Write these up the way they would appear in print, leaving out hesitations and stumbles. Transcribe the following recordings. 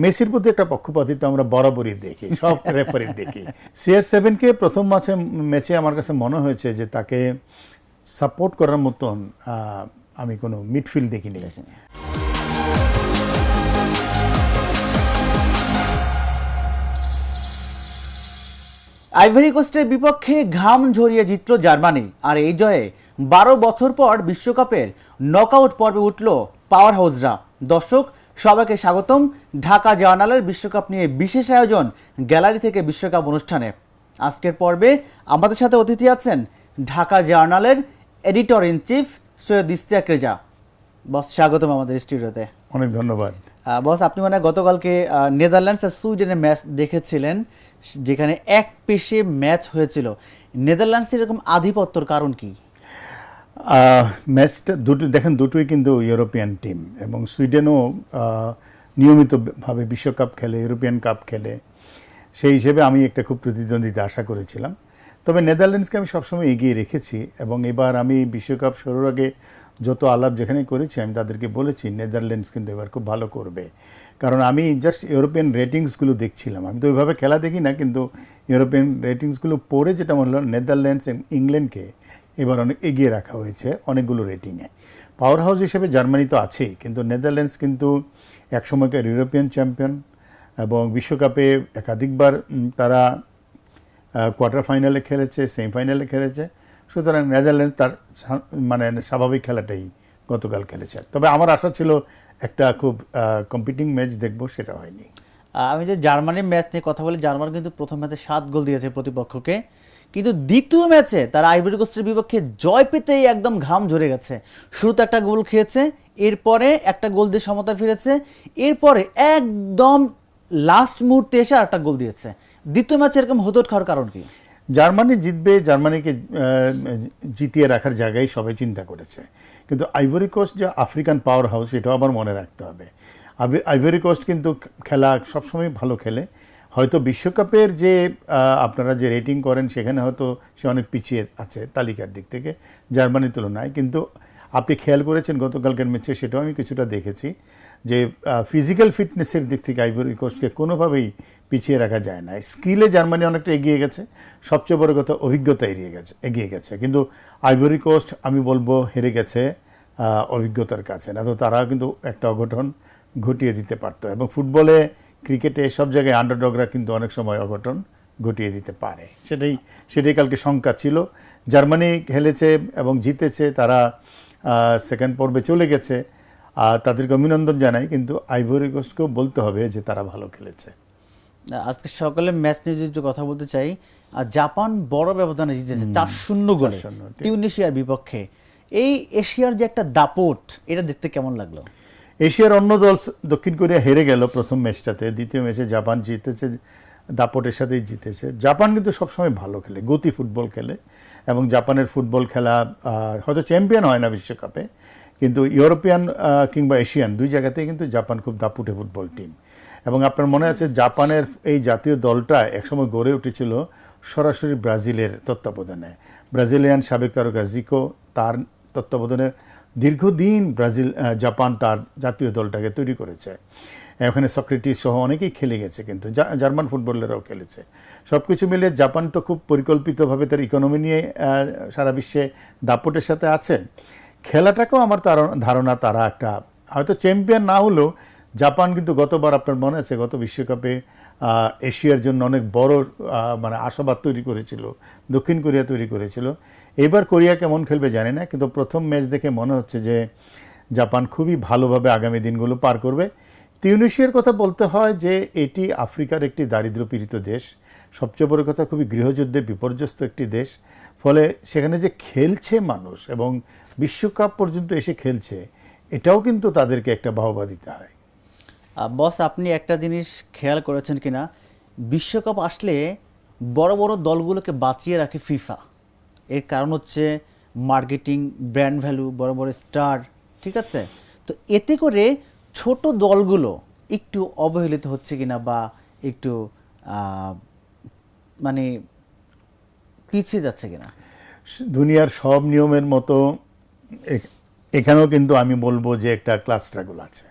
মেসির প্রতি একটা পক্ষপাতিত্ব আমরা বরাবরই দেখি, সব রেফারির দেখি। CR7-কে প্রথম ম্যাচে আমার কাছে মনে হয়েছে যে তাকে সাপোর্ট করার মতন আমি কোনো মিডফিল্ড দেখিনি। আইভরি কোস্টের বিপক্ষে ঘাম ঝরিয়ে জিতল জার্মানি, আর এই জয়ে 12 বছর পর বিশ্বকাপের নকআউট পর্বে উঠল পাওয়ার হাউসরা। দর্শক সবাইকে স্বাগতম ঢাকা জার্নালের বিশ্বকাপ নিয়ে বিশেষ আয়োজন গ্যালারি থেকে বিশ্বকাপ অনুষ্ঠানে। আজকের পর্বে আমাদের সাথে অতিথি আছেন ঢাকা জার্নালের editor in chief Syed Ishtiaq Reza. Boss, স্বাগতম আমাদের স্টুডিওতে। অনেক ধন্যবাদ। বস, আপনি মানে গতকালকে নেদারল্যান্ডস আর সুইডেনের ম্যাচ দেখেছিলেন, যেখানে এক পেশে ম্যাচ হয়েছিল। নেদারল্যান্ডস এরকম আধিপত্যর কারণ কি? ম্যাচটা দেখেন দুটোই কিন্তু ইউরোপিয়ান টিম, এবং সুইডেনও নিয়মিতভাবে বিশ্বকাপ খেলে, ইউরোপিয়ান কাপ খেলে। সেই হিসেবে আমি একটা খুব প্রতিদ্বন্দ্বিতা আশা করেছিলাম। তবে নেদারল্যান্ডসকে আমি সবসময় এগিয়ে রেখেছি, এবং এবার আমি বিশ্বকাপ শুরুর আগে যত আলাপ যেখানে করেছি আমি তাদেরকে বলেছি নেদারল্যান্ডস কিন্তু এবার খুব ভালো করবে। কারণ আমি জাস্ট ইউরোপিয়ান রেটিংসগুলো দেখছিলাম, আমি তো ওইভাবে খেলা দেখি না, কিন্তু ইউরোপিয়ান রেটিংসগুলো পড়ে যেটা মনে হলো নেদারল্যান্ডস এবং ইংল্যান্ডকে এবার অনেক এগিয়ে রাখা হয়েছে অনেকগুলো রেটিংয়ে। পাওয়ার হাউস হিসেবে জার্মানি তো আছেই, কিন্তু নেদারল্যান্ডস কিন্তু একসময়কার ইউরোপিয়ান চ্যাম্পিয়ন, এবং বিশ্বকাপে একাধিকবার তারা কোয়ার্টার ফাইনালে খেলেছে, সেমিফাইনালে খেলেছে। সুতরাং নেদারল্যান্ডস তার মানে স্বাভাবিক খেলাটাই গতকাল খেলেছে। তবে আমার আশা ছিল একটা খুব কম্পিটিং ম্যাচ দেখবো, সেটা হয়নি। আমি যে জার্মানির ম্যাচ নিয়ে কথা বলি, জার্মানি কিন্তু প্রথম ম্যাচে 7 গোল দিয়েছে প্রতিপক্ষকে, কিন্তু দ্বিতীয় ম্যাচে তারা আইভরি কোস্টের বিপক্ষে জয় পেতেই একদম ঘাম ঝরে গেছে। শুরুতে একটা গোল খেয়েছে, এরপরে একটা গোল দিয়ে সমতা ফিরেছে, এরপরে একদম লাস্ট মুহূর্তে এসে আর একটা গোল দিয়েছে। দ্বিতীয় ম্যাচে এরকম হতোট খাওয়ার কারণ কি? জার্মানি জিতবে, জার্মানিকে জিতিয়ে রাখার জায়গায় সবাই চিন্তা করেছে, কিন্তু আইভরি কোস্ট যে আফ্রিকান পাওয়ার হাউস এটাও আবার মনে রাখতে হবে। আইভরি কোস্ট কিন্তু খেলা সবসময় ভালো খেলে। হয়তো বিশ্বকাপের যে আপনারা যে রেটিং করেন সেখানে হয়তো সে অনেক পিছিয়ে আছে তালিকার দিক থেকে জার্মানির তুলনায়, কিন্তু আপনি খেয়াল করেছেন গতকালকের ম্যাচে, সেটাও আমি কিছুটা দেখেছি যে ফিজিক্যাল ফিটনেসের দিক থেকে আইভরি কোস্টকে কোনোভাবেই পিছিয়ে রাখা যায় না। স্কিলে জার্মানি অনেকটা এগিয়ে গেছে, সবচেয়ে বড় কথা অভিজ্ঞতা এগিয়ে গেছে, কিন্তু আইভরি কোস্ট আমি বলবো হেরে গেছে অভিজ্ঞতার কাছে। না তো তারা কিন্তু একটা অঘটন ঘটিয়ে দিতে পারতো, এবং ফুটবলে, ক্রিকেটে সব জায়গায় আন্ডারডগরা কিন্তু অনেক সময় অঘটন ঘটিয়ে দিতে পারে। সেটাই কালকে শঙ্কা ছিল। জার্মানি খেলেছে এবং জিতেছে, তারা সেকেন্ড পর্বে চলে গেছে, তাদেরকে অভিনন্দন জানাই, কিন্তু আইভরি কোস্টকেও বলতে হবে যে তারা ভালো খেলেছে। আজকে সকালে ম্যাচ নিয়ে যদি কথা বলতে চাই, জাপান বড় ব্যবধানে জিতেছে 4-0 গোলে তিউনিসিয়ার বিপক্ষে। এই এশিয়ার যে একটা দাপট, এটা দেখতে কেমন লাগলো? এশিয়ার অন্য দল দক্ষিণ কোরিয়া হেরে গেল প্রথম ম্যাচটাতে, দ্বিতীয় ম্যাচে জাপান জিতেছে, দাপটের সাথেই জিতেছে। জাপান কিন্তু সবসময় ভালো খেলে, গতি ফুটবল খেলে, এবং জাপানের ফুটবল খেলা হয়তো চ্যাম্পিয়ন হয় না বিশ্বকাপে, কিন্তু ইউরোপিয়ান কিংবা এশিয়ান দুই জায়গাতেই কিন্তু জাপান খুব দাপুটে ফুটবল টিম। এবং আপনার মনে আছে জাপানের এই জাতীয় দলটা একসময় গড়ে উঠেছিল সরাসরি ব্রাজিলের তত্ত্বাবধানে। ব্রাজিলিয়ান সাবেক তারকা জিকো, তার তত্ত্বাবধানে দীর্ঘদিন জাপান তার জাতীয় দলটাকে তৈরি করেছে। এখানে সক্রেটিস সহ অনেকেই খেলে গেছে, কিন্তু জার্মান ফুটবলাররাও খেলেছে। সব কিছু মিলিয়ে জাপান তো খুব পরিকল্পিতভাবে তার ইকোনমি নিয়ে সারা বিশ্বে দাপটের সাথে আছে। খেলাটাকেও আমার ধারণা তারা একটা হয়তো চ্যাম্পিয়ন না হলেও, জাপান কিন্তু গতবার আপনার মনে আছে গত বিশ্বকাপে এশিয়ার জন্য অনেক বড় মানে আশাবাদ তৈরি করেছিল, দক্ষিণ কোরিয়া তৈরি করেছিল। এবার কোরিয়া কেমন খেলবে জানি না, কিন্তু প্রথম ম্যাচ দেখে মনে হচ্ছে যে জাপান খুবই ভালোভাবে আগামী দিনগুলো পার করবে। তিউনিসিয়ার কথা বলতে হয় যে এটি আফ্রিকার একটি দারিদ্র্যপীড়িত দেশ, সবচেয়ে বড় কথা খুবই গৃহযুদ্ধে বিপর্যস্ত একটি দেশ। ফলে সেখানে যে খেলছে মানুষ এবং বিশ্বকাপ পর্যন্ত এসে খেলছে, এটাও কিন্তু তাদেরকে একটা বাহবা দিতে হয়। বস, আপনি একটা জিনিস খেয়াল করেছেন কিনা, বিশ্বকাপ আসলে বড় বড় দলগুলোকে বাঁচিয়ে রাখে ফিফা। এর কারণ হচ্ছে মার্কেটিং, ব্র্যান্ড ভ্যালু, বড় বড় স্টার, ঠিক আছে? তো এতে করে ছোট দলগুলো একটু অবহেলিত হচ্ছে কিনা, বা একটু মানে পিছিয়ে যাচ্ছে কিনা? দুনিয়ার সব নিয়মের মতো এখানেও কিন্তু আমি বলবো যে একটা ক্লাস স্ট্রাগল আছে,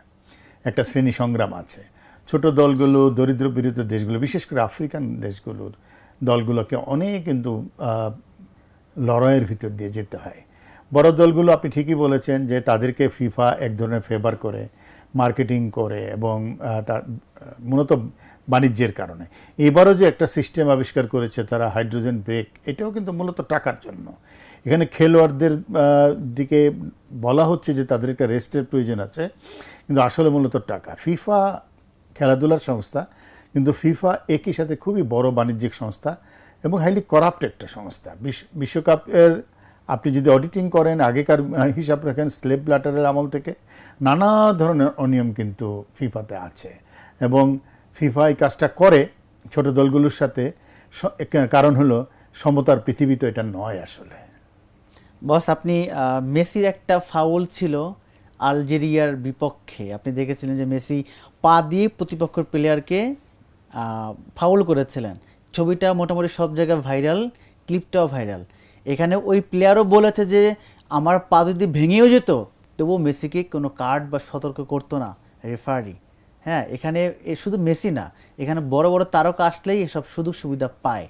একটা শ্রেণী সংগ্রাম আছে। ছোট দলগুলো, দরিদ্র পীড়িত দেশগুলো, বিশেষ করে আফ্রিকান দেশগুলোর দলগুলোকে অনেক কিন্তু লড়াইয়ের ভিতর দিয়ে যেতে হয়। বড় দলগুলো আপনি ঠিকই বলেছেন যে তাদেরকে ফিফা এক ধরনের ফেভার করে, মার্কেটিং করে এবং মূলত বাণিজ্যের কারণে। এবারও যে একটা সিস্টেম আবিষ্কার করেছে তারা, হাইড্রোজেন ব্রেক, এটাও কিন্তু মূলত টাকার জন্য। এখানে খেলোয়াড়দের দিকে বলা হচ্ছে যে তাদের একটা রেস্টের প্রয়োজন আছে, কিন্তু আসলে মূলত টাকা। ফিফা খেলাধুলার সংস্থা, কিন্তু ফিফা একই সাথে খুবই বড় বাণিজ্যিক সংস্থা এবং হাইলি করাপ্ট একটা সংস্থা। বিশ্বকাপের আপনি যদি অডিটিং করেন, আগেকার হিসাব রাখেন, স্লেভ ব্ল্যাটারের আমল থেকে নানা ধরনের অনিয়ম কিন্তু ফিফাতে আছে এবং ফিফা এই কাজটা করে ছোট দলগুলোর সাথে। কারণ হলো সমতার পৃথিবী তো এটা নয় আসলে। বস, আপনি মেসির একটা ফাউল ছিল আলজেরিয়ার বিপক্ষে, আপনি দেখেছিলেন যে মেসি পা দিয়ে প্রতিপক্ষের প্লেয়ারকে ফাউল করেছিলেন। ছবিটা মোটামুটি সব জায়গায় ভাইরাল, ক্লিপটাও ভাইরাল। এখানে ওই প্লেয়ারও বলেছে যে আমার পা যদি ভেঙেও যেত তবুও মেসিকে কোনো কার্ড বা সতর্ক করতো না রেফারি। হ্যাঁ, এখানে শুধু মেসি না, এখানে বড় বড় তারকা আসলেই এসব সুযোগ সুবিধা পায়।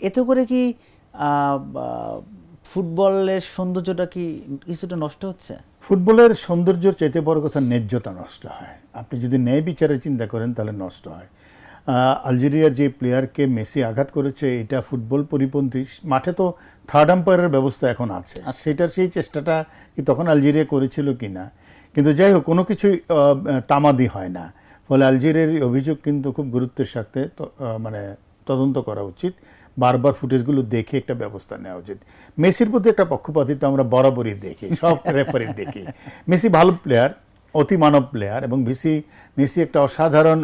এতে করে কি ফুটবলের সৌন্দর্যটা কি কিছুটা নষ্ট হচ্ছে? ফুটবলের সৌন্দর্যের চাইতে বড় কথা ন্যায্যতা নষ্ট হয়। আপনি যদি ন্যায় বিচারের চিন্তা করেন তাহলে নষ্ট হয়। আলজেরিয়ার যে প্লেয়ারকে মেসি আঘাত করেছে, এটা ফুটবল পরিপন্থী। মাঠে তো থার্ড আম্পায়ারের ব্যবস্থা এখন আছে, সেটার সেই চেষ্টাটা কি তখন আলজেরিয়া করেছিল কি না, কিন্তু যাই হোক কোনো কিছুই তামাদি হয় না। ফলে আলজেরিয়ার অভিযোগ কিন্তু খুব গুরুত্বের সাথে মানে তদন্ত করা উচিত। বারবার ফুটেজগুলো দেখে একটা ব্যবস্থা নেওয়া উচিত। মেসির প্রতি একটা পক্ষপাতিত্ব আমরা বরাবরই দেখি, সব রেফারির দেখি। মেসি ভালো প্লেয়ার, অতি মানব প্লেয়ার এবং মেসি একটা অসাধারণ,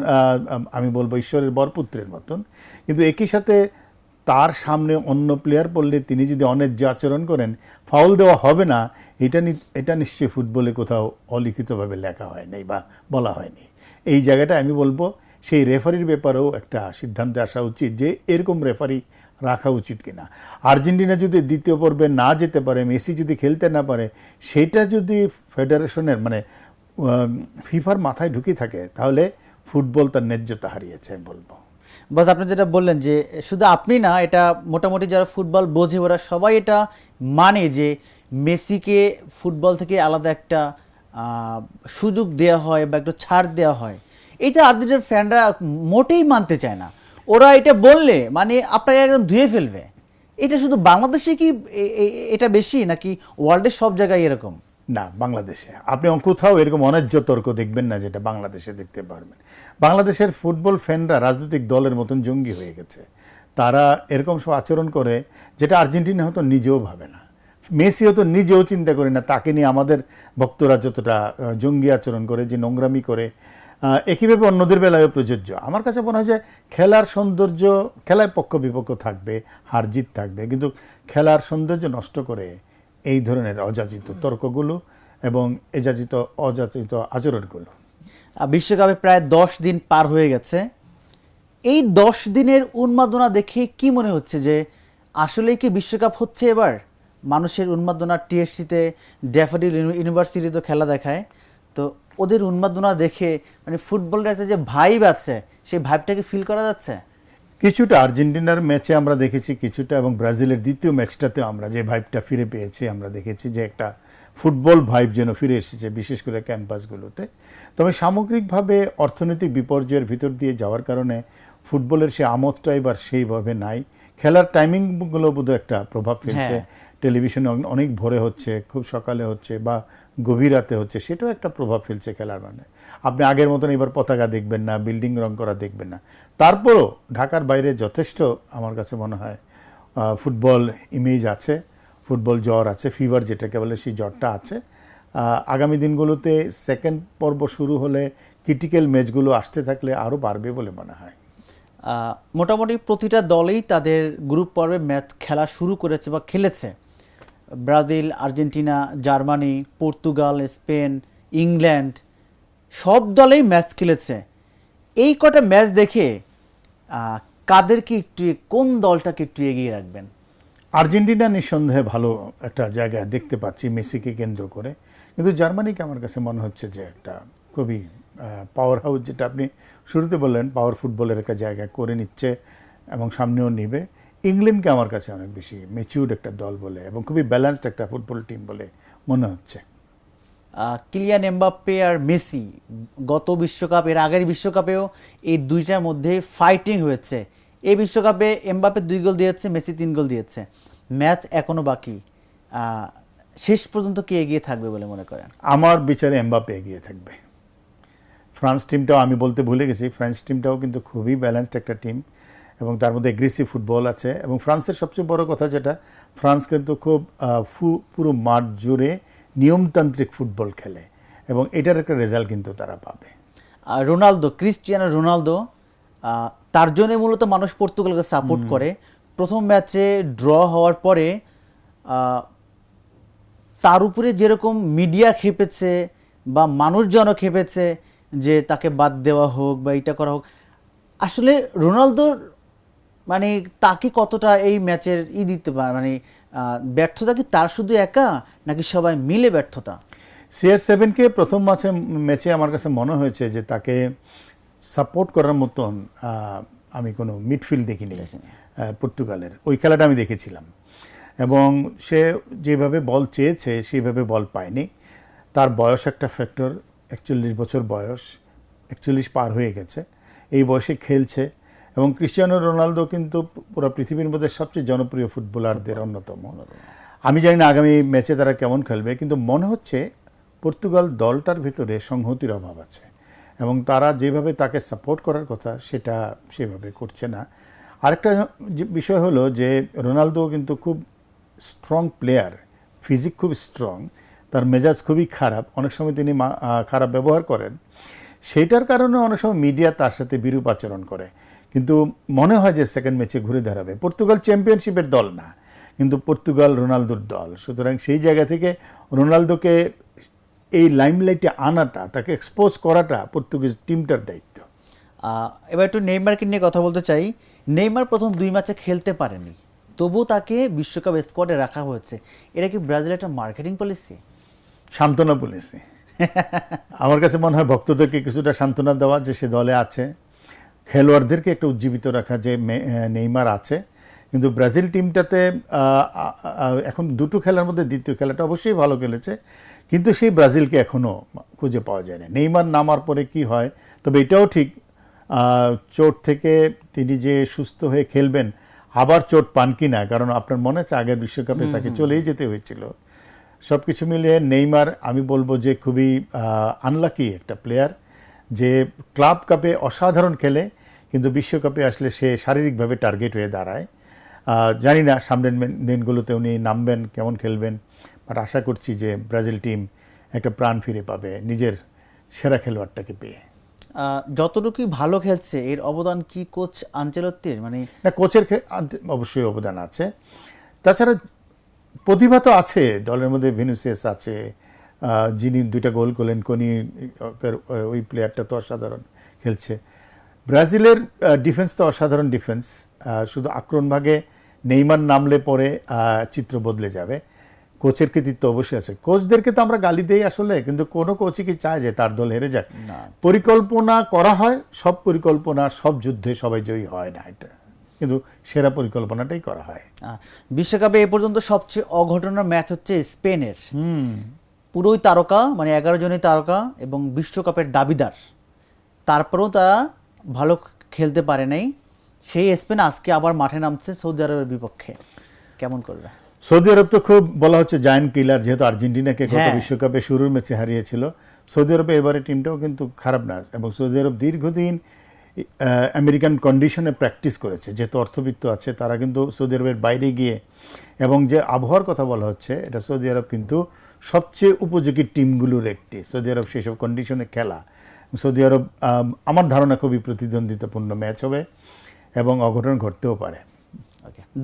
আমি বলবো ঈশ্বরের বরপুত্রের মতন। কিন্তু একই সাথে তার সামনে অন্য প্লেয়ার পড়লে তিনি যদি অন্যায্য আচরণ করেন, ফাউল দেওয়া হবে না, এটা নিশ্চয়ই ফুটবলে কোথাও অলিখিতভাবে লেখা হয়নি বা বলা হয়নি। এই জায়গাটা আমি বলবো সেই রেফারির ব্যাপারেও একটা সিদ্ধান্তে আসা উচিত যে এরকম রেফারি রাখা উচিত কিনা। আর্জেন্টিনা যদি দ্বিতীয় পর্বে না যেতে পারে, মেসি যদি খেলতে না পারে, সেটা যদি ফেডারেশনের মানে ফিফার মাথায় ঢুকে থাকে, তাহলে ফুটবল তার ন্যায্যতা হারিয়েছে বলবো। বাস, আপনি যেটা বললেন যে শুধু আপনি না, এটা মোটামুটি যারা ফুটবল বোঝে ওরা সবাই এটা মানে যে মেসিকে ফুটবল থেকে আলাদা একটা সুযোগ দেওয়া হয় বা একটু ছাড় দেওয়া হয়। এটা আর্জেন্টিনার ফ্যানরা মোটেই মানতে চায় না। ওরা এটা বললে মানে আপনাকে একদম ধুয়ে ফেলবে। এটা শুধু বাংলাদেশে কি এটা বেশি, নাকি ওয়ার্ল্ডের সব জায়গায় এরকম? না, বাংলাদেশে আপনি কোথাও এরকম অন্যায্য তর্ক দেখবেন না যেটা বাংলাদেশে দেখতে পারবেন। বাংলাদেশের ফুটবল ফ্যানরা রাজনৈতিক দলের মতন জঙ্গি হয়ে গেছে। তারা এরকম সব আচরণ করে যেটা আর্জেন্টিনা হয়তো নিজেও ভাবে না, মেসি হয়তো নিজেও চিন্তা করে না। তাকে নিয়ে আমাদের ভক্তরা যতটা জঙ্গি আচরণ করে, যে নোংরামি করে, একইভাবে অন্যদের বেলায়ও প্রযোজ্য। আমার কাছে মনে হয় যে খেলার সৌন্দর্য, খেলায় পক্ষ বিপক্ষ থাকবে, হার জিত থাকবে, কিন্তু খেলার সৌন্দর্য নষ্ট করে এই ধরনের অযাচিত তর্কগুলো এবং অযাচিত আচরণগুলো। বিশ্বকাপে প্রায় 10 দিন পার হয়ে গেছে। এই 10 দিনের উন্মাদনা দেখে কি মনে হচ্ছে যে আসলেই কি বিশ্বকাপ হচ্ছে এবার? মানুষের উন্মাদনা, টিএসসিতে ড্যাফোডিল ইউনিভার্সিটি তো খেলা দেখায়, তো ওদের উন্মাদনা দেখে মানে ফুটবলের একটা যে ভাইব আছে, সেই ভাইবটাকে ফিল করা যাচ্ছে? কিছুটা আর্জেন্টিনার ম্যাচে আমরা দেখেছি কিছুটা, এবং ব্রাজিলের দ্বিতীয় ম্যাচটাতে আমরা যে ভাইবটা ফিরে পেয়েছি, আমরা দেখেছি যে একটা ফুটবল ভাইব যেন ফিরে এসেছে, বিশেষ করে ক্যাম্পাসগুলোতে। তবে সামগ্রিকভাবে অর্থনৈতিক বিপর্যয়ের ভিতর দিয়ে যাওয়ার কারণে ফুটবলের সে আমোদটা এবার সেইভাবে নাই। খেলার টাইমিংগুলো বোধহয় একটা প্রভাব ফেলছে। টেলিভিশনে অনেক ভোরে হচ্ছে, খুব সকালে হচ্ছে বা গভীর রাতে হচ্ছে, সেটাও একটা প্রভাব ফেলছে খেলার। মানে আপনি আগের মতন এবার পতাকা দেখবেন না, বিল্ডিং রং করা দেখবেন না। তারপরও ঢাকার বাইরে যথেষ্ট আমার কাছে মনে হয় ফুটবল ইমেজ আছে, ফুটবল জ্বর আছে, ফিভার যেটাকে বলে, সেই জ্বরটা আছে। আগামী দিনগুলোতে সেকেন্ড পর্ব শুরু হলে ক্রিটিক্যাল ম্যাচগুলো আসতে থাকলে আরও বাড়বে বলে মনে হয়। মোটামুটি প্রতিটা দলেই তাদের গ্রুপ পর্বে ম্যাচ খেলা শুরু করেছে বা খেলেছে। Brazil, Argentina, Germany, Portugal, Spain, England সব দলেই ম্যাচ খেলেছে। এই কটা ম্যাচ দেখে কাদেরকে একটু, কোন দলটাকে একটু এগিয়ে রাখবেন? আর্জেন্টিনা নিঃসন্দেহে ভালো একটা জায়গায় দেখতে পাচ্ছি মেসিকে কেন্দ্র করে, কিন্তু জার্মানিকে আমার কাছে মনে হচ্ছে যে একটা খুবই পাওয়ার হাউস, যেটা আপনি শুরুতে বললেন, পাওয়ার ফুটবলের একটা জায়গা করে নিচ্ছে এবং সামনেও নিবে। ইংল্যান্ডকে আমার কাছে অনেক বেশি ম্যাচিউরড একটা দল বলে এবং খুবই ব্যালেন্সড একটা ফুটবল টিম বলে মনে হচ্ছে। কিলিয়ান এমবাপ্পে আর মেসি গত বিশ্বকাপ, এর আগের বিশ্বকাপেও এই দুইটার মধ্যে ফাইটিং হয়েছে। এই বিশ্বকাপে এমবাপ্পে 2 গোল দিয়েছে, মেসি 3 গোল দিয়েছে। ম্যাচ এখনো বাকি, শেষ পর্যন্ত কে এগিয়ে থাকবে বলে মনে করেন? আমার বিচারে এমবাপ্পে এগিয়ে থাকবে। ফ্রান্স টিমটাও আমি বলতে ভুলে গেছি, ফ্রান্স টিমটাও কিন্তু খুবই ব্যালেন্সড একটা টিম এবং তার মধ্যে এগ্রেসিভ ফুটবল আছে। এবং ফ্রান্সের সবচেয়ে বড় কথা যেটা, ফ্রান্স কিন্তু খুব পুরো মাঠ জুড়ে নিয়মতান্ত্রিক ফুটবল খেলে এবং এটার একটা রেজাল্ট কিন্তু তারা পাবে। রোনালদো, ক্রিস্টিয়ানো রোনালদো, তার জন্য মূলত মানুষ পর্তুগালকে সাপোর্ট করে। প্রথম ম্যাচে ড্র হওয়ার পরে তার উপরে যেরকম মিডিয়া খেপেছে বা মানুষজনও খেপেছে যে তাকে বাদ দেওয়া হোক বা এটা করা হোক, আসলে রোনালদোর মানে তাকে কতটা এই ম্যাচের দিতে পারে, মানে ব্যর্থতা কি তার শুধু একা নাকি সবাই মিলে ব্যর্থতা? CR7-কে প্রথম ম্যাচে আমার কাছে মনে হয়েছে যে তাকে সাপোর্ট করার মতন আমি কোনো মিডফিল্ড দেখিনি পর্তুগালের। ওই খেলাটা আমি দেখেছিলাম এবং সে যেভাবে বল চেয়েছে সেইভাবে বল পায়নি। তার বয়স একটা ফ্যাক্টর, 41 বছর বয়স, 41 পার হয়ে গেছে, এই বয়সে খেলছে। এবং ক্রিস্টিয়ানো রোনালদো কিন্তু পুরো পৃথিবীর মধ্যে সবচেয়ে জনপ্রিয় ফুটবলারদের অন্যতম। আমি জানি না আগামী ম্যাচে তারা কেমন খেলবে, কিন্তু মনে হচ্ছে পর্তুগাল দলটার ভিতরে সংহতির অভাব আছে এবং তারা যেভাবে তাকে সাপোর্ট করার কথা সেটা সেভাবে করছে না। আরেকটা বিষয় হলো যে রোনালদো কিন্তু খুব স্ট্রং প্লেয়ার, ফিজিক খুব স্ট্রং, তার মেজাজ খুবই খারাপ, অনেক সময় তিনি খারাপ ব্যবহার করেন। সেইটার কারণে অনেক সময় মিডিয়া তার সাথে বিরূপ আচরণ করে, কিন্তু মনে হয় যে সেকেন্ড ম্যাচে ঘুরে দাঁড়াবে। পর্তুগাল চ্যাম্পিয়নশিপের দল না, কিন্তু পর্তুগাল রোনালদোর দল। সুতরাং সেই জায়গা থেকে রোনালদোকে এই লাইমলাইটে আনাটা, তাকে এক্সপোজ করাটা পর্তুগিজ টিমটার দায়িত্ব। এবার একটু নেইমারকে নিয়ে কথা বলতে চাই। নেইমার প্রথম 2 ম্যাচে খেলতে পারেনি, তবুও তাকে বিশ্বকাপ স্কোয়াডে রাখা হয়েছে। এটা কি ব্রাজিলের একটা মার্কেটিং পলিসি? সান্ত্বনা পলিসি। আমার কাছে মনে হয় ভক্তদেরকে কিছুটা সান্ত্বনা দেওয়া যে সে দলে আছে, খেলোয়াড়দেরকে একটা উজ্জীবিত রাখা যে নেইমার আছে। কিন্তু ব্রাজিল টিমটাতে এখন দুটো খেলার মধ্যে দ্বিতীয় খেলাটা অবশ্যই ভালো খেলেছে, কিন্তু সেই ব্রাজিলকে এখনও খুঁজে পাওয়া যায় না। নেইমার নামার পরে কি হয়, তবে এটাও ঠিক চোট থেকে তিনি যে সুস্থ হয়ে খেলবেন, আবার চোট পান কি না, কারণ আপনার মনে আছে আগের বিশ্বকাপে তাকে চলেই যেতে হয়েছিল। সব কিছু মিলিয়ে নেইমার আমি বলবো যে খুবই আনলাকি একটা প্লেয়ার, যে ক্লাব কাপে অসাধারণ খেলে কিন্তু বিশ্বকাপে আসলে সে শারীরিকভাবে টার্গেট হয়ে দাঁড়ায়। জানি না সামনের দিনগুলোতে উনি নামবেন, কেমন খেলবেন, বাট আশা করছি যে ব্রাজিল টিম একটা প্রাণ ফিরে পাবে নিজের সেরা খেলোয়াড়টাকে পেয়ে। যতটুকুই ভালো খেলছে, এর অবদান কি কোচ আনচেলত্তির? মানে না, কোচের অবশ্যই অবদান আছে, তাছাড়া প্রতিভা তো আছে দলের মধ্যে। ভিনিসিয়াস আছে, যিনি 2টা গোল করলেন, কোনি, ওই প্লেয়ারটা তো অসাধারণ খেলছে। ব্রাজিলের ডিফেন্স তো অসাধারণ ডিফেন্স, শুধু আক্রমণ ভাগে নেইমার নামলে পরে চিত্র বদলে যাবে। কোচের কৃতিত্ব অবশ্যই আছে। কোচদেরকে তো আমরা গালি দেই আসলে, কিন্তু কোনো কোচই কি চায় যে তার দল হেরে যাক? পরিকল্পনা করা হয়, সব পরিকল্পনা সব যুদ্ধে সবাই জয়ী হয় না, এটা কিন্তু সেরা পরিকল্পনাটাই করা হয়। বিশ্বকাপে এ পর্যন্ত সবচেয়ে অঘটনার ম্যাচ হচ্ছে স্পেনের। পুরোই তারকা, মানে 11 জনই তারকা এবং বিশ্বকাপের দাবিদার, তারপরেও তারা ভালো খেলতে পারে নাই। সেই স্পেন আজকে আবার মাঠে নামছে সৌদি আরবের বিপক্ষে। কেমন করবে? সৌদি আরব তো খুব বলা হচ্ছে জায়ান্ট কিলার, যেহেতু আর্জেন্টিনাকে গত বিশ্বকাপে শুরুর ম্যাচে হারিয়েছিল। সৌদি আরবে এবারে টিমটাও কিন্তু খারাপ না, এবং সৌদি আরব দীর্ঘদিন আমেরিকান কন্ডিশনে প্র্যাকটিস করেছে, যেহেতু অর্থবিত্ত আছে তারা কিন্তু সৌদি আরবের বাইরে গিয়ে, এবং যে আবহাওয়ার কথা বলা হচ্ছে, এটা সৌদি আরব কিন্তু সবচেয়ে উপযোগী টিমগুলোর একটি। সৌদি আরব সেসব কন্ডিশনে খেলা। সৌদি আরব আমার ধারণা খুবই প্রতিদ্বন্দ্বিতাপূর্ণ ম্যাচ হবে এবং অঘটন ঘটতেও পারে।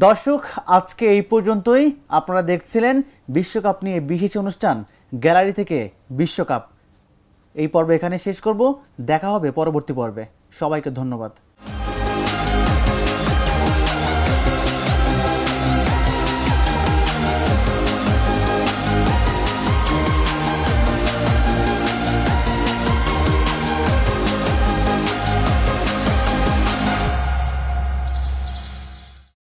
দর্শক, আজকে এই পর্যন্তই। আপনারা দেখছিলেন বিশ্বকাপ নিয়ে বিশেষ অনুষ্ঠান গ্যালারি থেকে বিশ্বকাপ। এই পর্ব এখানে শেষ করব, দেখা হবে পরবর্তী পর্বে। সবাইকে ধন্যবাদ।